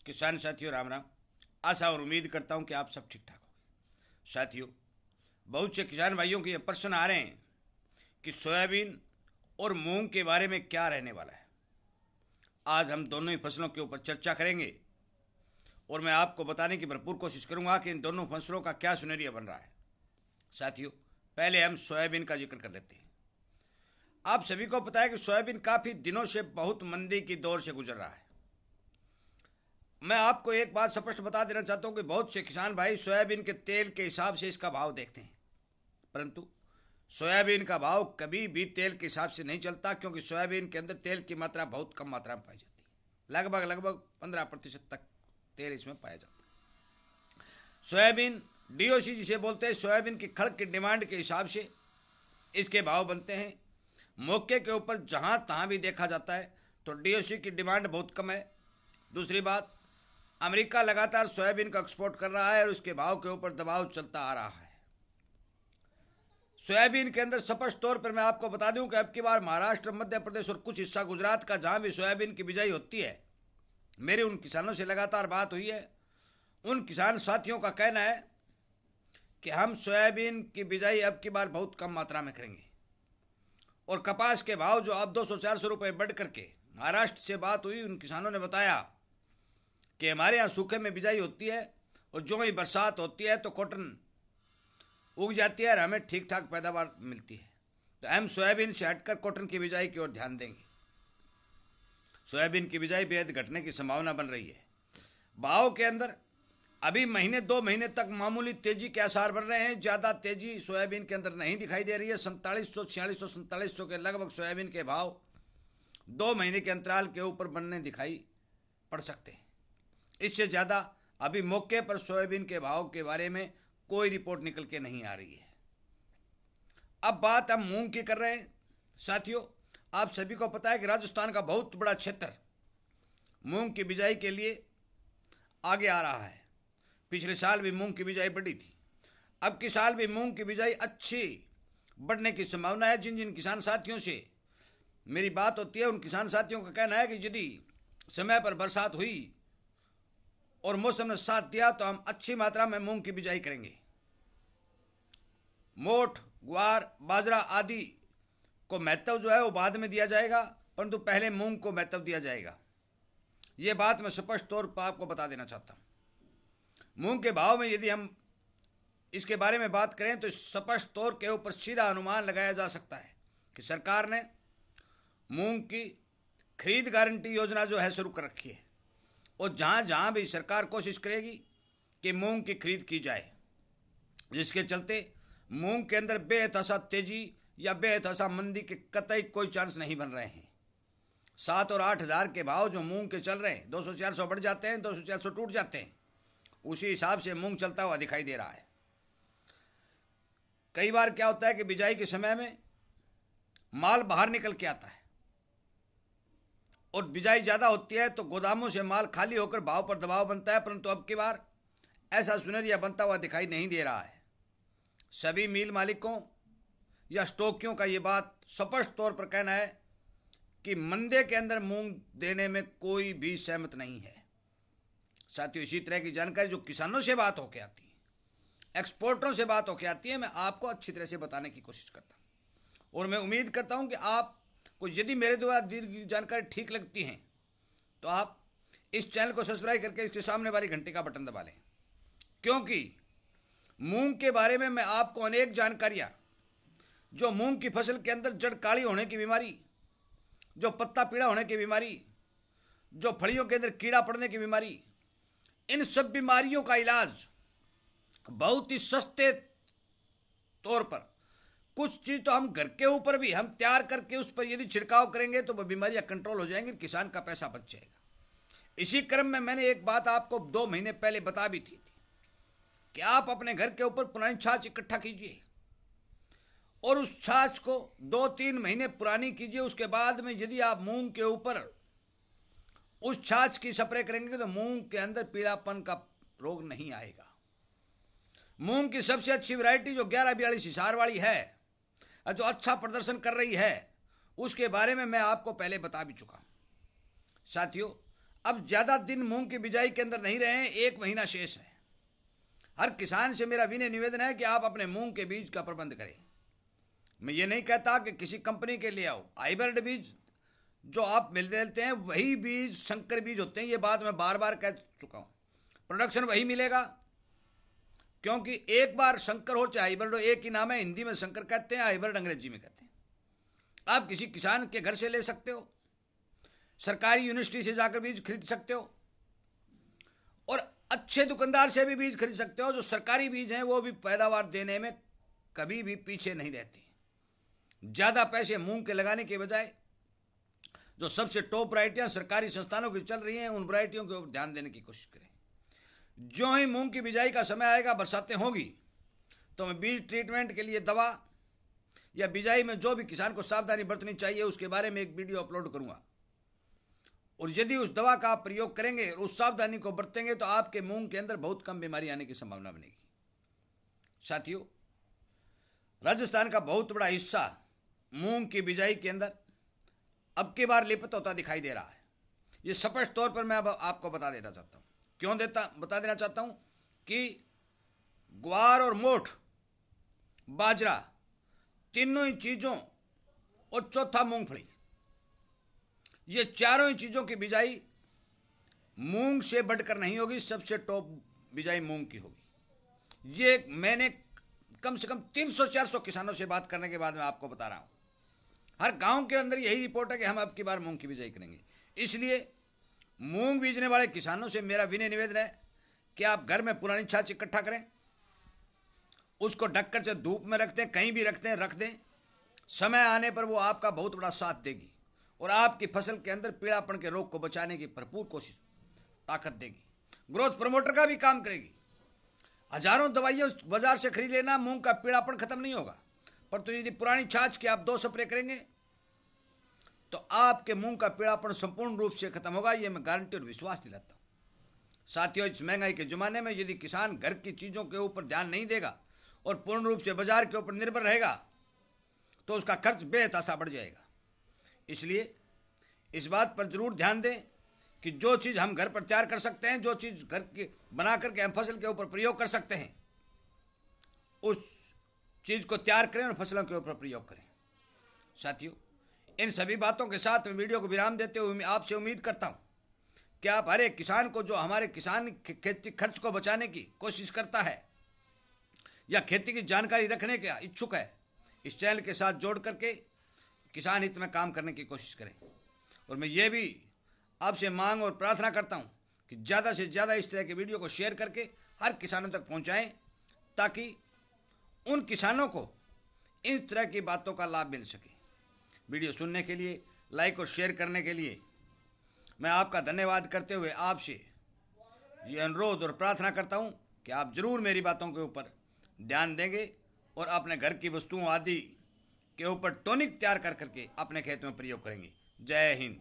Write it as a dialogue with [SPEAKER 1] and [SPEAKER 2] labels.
[SPEAKER 1] किसान साथियों राम राम। आशा और उम्मीद करता हूं कि आप सब ठीक ठाक होंगे। साथियों, बहुत से किसान भाइयों के ये प्रश्न आ रहे हैं कि सोयाबीन और मूंग के बारे में क्या रहने वाला है। आज हम दोनों ही फसलों के ऊपर चर्चा करेंगे और मैं आपको बताने की भरपूर कोशिश करूंगा कि इन दोनों फसलों का क्या सिनेरियो बन रहा है। साथियों, पहले हम सोयाबीन का जिक्र कर लेते हैं। आप सभी को पता है कि सोयाबीन काफ़ी दिनों से बहुत मंदी की दौर से गुजर रहा है। मैं आपको एक बात स्पष्ट बता देना चाहता हूं कि बहुत से किसान भाई सोयाबीन के तेल के हिसाब से इसका भाव देखते हैं, परंतु सोयाबीन का भाव कभी भी तेल के हिसाब से नहीं चलता, क्योंकि सोयाबीन के अंदर तेल की मात्रा बहुत कम मात्रा में पाई जाती है। लगभग 15% तक तेल इसमें पाया जाता है। सोयाबीन डीओसी जिसे बोलते हैं, सोयाबीन की खड़ की डिमांड के हिसाब से इसके भाव बनते हैं। मौके के ऊपर जहां तहां भी देखा जाता है तो डीओसी की डिमांड बहुत कम है। दूसरी बात, अमेरिका लगातार सोयाबीन का एक्सपोर्ट कर रहा है और उसके भाव के ऊपर दबाव चलता आ रहा है। सोयाबीन के अंदर स्पष्ट तौर पर मैं आपको बता दूं कि अब की बार महाराष्ट्र, मध्य प्रदेश और कुछ हिस्सा गुजरात का जहां भी सोयाबीन की बिजाई होती है, मेरी उन किसानों से लगातार बात हुई है। उन किसान साथियों का कहना है कि हम सोयाबीन की बिजाई अब की बार बहुत कम मात्रा में करेंगे। और कपास के भाव जो अब 200-400 रुपये बढ़ करके, महाराष्ट्र से बात हुई, उन किसानों ने बताया कि हमारे यहाँ सूखे में बिजाई होती है और जो ही बरसात होती है तो कॉटन उग जाती है और हमें ठीक ठाक पैदावार मिलती है। तो हम सोयाबीन से हटकर कॉटन की बिजाई की ओर ध्यान देंगे। सोयाबीन की बिजाई बेहद घटने की संभावना बन रही है। भाव के अंदर अभी महीने 2 महीने तक मामूली तेजी के आसार बन रहे हैं। ज़्यादा तेजी सोयाबीन के अंदर नहीं दिखाई दे रही है। 4700, 4600, 4700 के लगभग सोयाबीन के भाव 2 महीने के अंतराल के ऊपर बनने दिखाई पड़ सकते हैं। इससे ज़्यादा अभी मौके पर सोयाबीन के भाव के बारे में कोई रिपोर्ट निकल के नहीं आ रही है। अब बात हम मूंग की कर रहे हैं। साथियों, आप सभी को पता है कि राजस्थान का बहुत बड़ा क्षेत्र मूंग की बिजाई के लिए आगे आ रहा है। पिछले साल भी मूंग की बिजाई बढ़ी थी। अब की साल भी मूंग की बिजाई अच्छी बढ़ने की संभावना है। जिन जिन किसान साथियों से मेरी बात होती है, उन किसान साथियों का कहना है कि यदि समय पर बरसात हुई और मौसम ने साथ दिया तो हम अच्छी मात्रा में मूंग की बिजाई करेंगे। मोठ, ग्वार, बाजरा आदि को महत्व जो है वो बाद में दिया जाएगा, परंतु पहले मूंग को महत्व दिया जाएगा। ये बात मैं स्पष्ट तौर पर आपको बता देना चाहता हूँ। मूंग के भाव में यदि हम इसके बारे में बात करें तो स्पष्ट तौर के ऊपर सीधा अनुमान लगाया जा सकता है कि सरकार ने मूंग की खरीद गारंटी योजना जो है शुरू कर रखी है, और जहाँ जहाँ भी सरकार कोशिश करेगी कि मूंग की खरीद की जाए, जिसके चलते मूंग के अंदर बेतहाशा तेजी या बेतहाशा मंदी के कतई कोई चांस नहीं बन रहे हैं। 7 और 8 हज़ार के भाव जो मूंग के चल रहे हैं, 200-400 बढ़ जाते हैं, 200-400 टूट जाते हैं, उसी हिसाब से मूंग चलता हुआ दिखाई दे रहा है। कई बार क्या होता है कि बिजाई के समय में माल बाहर निकल के आता है और बिजाई ज़्यादा होती है तो गोदामों से माल खाली होकर भाव पर दबाव बनता है, परंतु अब की बार ऐसा सुनहरिया बनता हुआ दिखाई नहीं दे रहा है। सभी मिल मालिकों या स्टॉकियों का ये बात स्पष्ट तौर पर कहना है कि मंदे के अंदर मूंग देने में कोई भी सहमत नहीं है। साथियों, इसी तरह की जानकारी जो किसानों से बात होकर आती है, एक्सपोर्टरों से बात होकर आती है, मैं आपको अच्छी तरह से बताने की कोशिश करता हूँ। और मैं उम्मीद करता हूँ कि आपको यदि मेरे द्वारा दी गई जानकारी ठीक लगती है तो आप इस चैनल को सब्सक्राइब करके इसके सामने वाली घंटे का बटन दबा लें, क्योंकि मूंग के बारे में मैं आपको अनेक जानकारियाँ, जो मूंग की फसल के अंदर जड़ काली होने की बीमारी, जो पत्ता पीला होने की बीमारी, जो फलियों के अंदर कीड़ा पड़ने की बीमारी, इन सब बीमारियों का इलाज बहुत ही सस्ते तौर पर, कुछ चीज़ तो हम घर के ऊपर भी हम तैयार करके उस पर यदि छिड़काव करेंगे तो वह बीमारियां कंट्रोल हो जाएंगी, किसान का पैसा बच जाएगा। इसी क्रम में मैंने एक बात आपको 2 महीने पहले बता भी थी कि आप अपने घर के ऊपर पुरानी छाछ इकट्ठा कीजिए और उस छाछ को 2-3 महीने पुरानी कीजिए। उसके बाद में यदि आप मूंग के ऊपर उस छाछ की स्प्रे करेंगे तो मूंग के अंदर पीलापन का रोग नहीं आएगा। मूंग की सबसे अच्छी वैरायटी जो 1142 हिसार वाली है, जो अच्छा प्रदर्शन कर रही है, उसके बारे में मैं आपको पहले बता भी चुका हूं। साथियों, अब ज़्यादा दिन मूंग की बिजाई के अंदर नहीं रहे हैं, 1 महीना शेष है। हर किसान से मेरा विनय निवेदन है कि आप अपने मूंग के बीज का प्रबंध करें। मैं ये नहीं कहता कि किसी कंपनी के ले आओ, हाइब्रिड बीज जो आप मिल लेते हैं वही बीज संकर बीज होते हैं। ये बात मैं बार बार कह चुका हूँ। प्रोडक्शन वही मिलेगा, क्योंकि एक बार संकर हो चाहे हाइब्रिड हो, एक ही नाम है। हिंदी में संकर कहते हैं, हाइब्रिड अंग्रेजी में कहते हैं। आप किसी किसान के घर से ले सकते हो, सरकारी यूनिवर्सिटी से जाकर बीज खरीद सकते हो, और अच्छे दुकानदार से भी बीज खरीद सकते हो। जो सरकारी बीज हैं वो भी पैदावार देने में कभी भी पीछे नहीं रहते। ज़्यादा पैसे मूंग के लगाने के बजाय जो सबसे टॉप वैरायटियाँ सरकारी संस्थानों की चल रही हैं, उन वैरायटियों के ऊपर ध्यान देने की कोशिश करें। जो ही मूंग की बिजाई का समय आएगा, बरसातें होगी, तो मैं बीज ट्रीटमेंट के लिए दवा या बिजाई में जो भी किसान को सावधानी बरतनी चाहिए उसके बारे में एक वीडियो अपलोड करूंगा। और यदि उस दवा का आप प्रयोग करेंगे और उस सावधानी को बरतेंगे तो आपके मूंग के अंदर बहुत कम बीमारी आने की संभावना बनेगी। साथियों, राजस्थान का बहुत बड़ा हिस्सा मूंग की बिजाई के अंदर अब की बार लिप्त होता दिखाई दे रहा है। ये स्पष्ट तौर पर मैं अब आपको बता देना चाहता हूँ। क्यों बता देना चाहता हूँ कि ग्वार और मोठ, बाजरा, तीनों ही चीज़ों और चौथा मूंगफली, ये चारों ही चीज़ों की बिजाई मूंग से बढ़कर नहीं होगी। सबसे टॉप बिजाई मूंग की होगी। ये मैंने कम से कम 300-400 किसानों से बात करने के बाद मैं आपको बता रहा हूँ। हर गांव के अंदर यही रिपोर्ट है कि हम अब की बार मूंग की बिजाई करेंगे। इसलिए मूंग बीजने वाले किसानों से मेरा विनय निवेदन है कि आप घर में पुरानी छाछ इकट्ठा करें, उसको ढककर से धूप में रख दें, कहीं भी रख दें। समय आने पर वो आपका बहुत बड़ा साथ देगी और आपकी फसल के अंदर पीड़ापन के रोग को बचाने की भरपूर कोशिश ताकत देगी। ग्रोथ प्रमोटर का भी काम करेगी। हजारों दवाइयाँ बाजार से खरीद लेना, मूंग का पीड़ापन खत्म नहीं होगा। पर तो यदि पुरानी छाछ के आप 2 स्प्रे करेंगे तो आपके मूंग का पीड़ापन संपूर्ण रूप से खत्म होगा। ये मैं गारंटी और विश्वास दिलाता हूँ। साथियों, इस महंगाई के ज़माने में यदि किसान घर की चीज़ों के ऊपर ध्यान नहीं देगा और पूर्ण रूप से बाजार के ऊपर निर्भर रहेगा तो उसका खर्च बेतहाशा बढ़ जाएगा। इसलिए इस बात पर जरूर ध्यान दें कि जो चीज़ हम घर पर तैयार कर सकते हैं, जो चीज़ घर के बना करके हम फसल के ऊपर प्रयोग कर सकते हैं, उस चीज़ को तैयार करें और फसलों के ऊपर प्रयोग करें। साथियों, इन सभी बातों के साथ मैं वीडियो को विराम देते हुए आपसे उम्मीद करता हूं कि आप हर एक किसान को, जो हमारे किसान खेती खर्च को बचाने की कोशिश करता है या खेती की जानकारी रखने का इच्छुक है, इस चैनल के साथ जोड़ करके किसान हित में काम करने की कोशिश करें। और मैं ये भी आपसे मांग और प्रार्थना करता हूं कि ज़्यादा से ज़्यादा इस तरह के वीडियो को शेयर करके हर किसानों तक पहुंचाएं, ताकि उन किसानों को इन तरह की बातों का लाभ मिल सके। वीडियो सुनने के लिए, लाइक और शेयर करने के लिए मैं आपका धन्यवाद करते हुए आपसे ये अनुरोध और प्रार्थना करता हूं कि आप ज़रूर मेरी बातों के ऊपर ध्यान देंगे और अपने घर की वस्तुओं आदि के ऊपर टॉनिक तैयार कर करके अपने खेत में प्रयोग करेंगे। जय हिंद।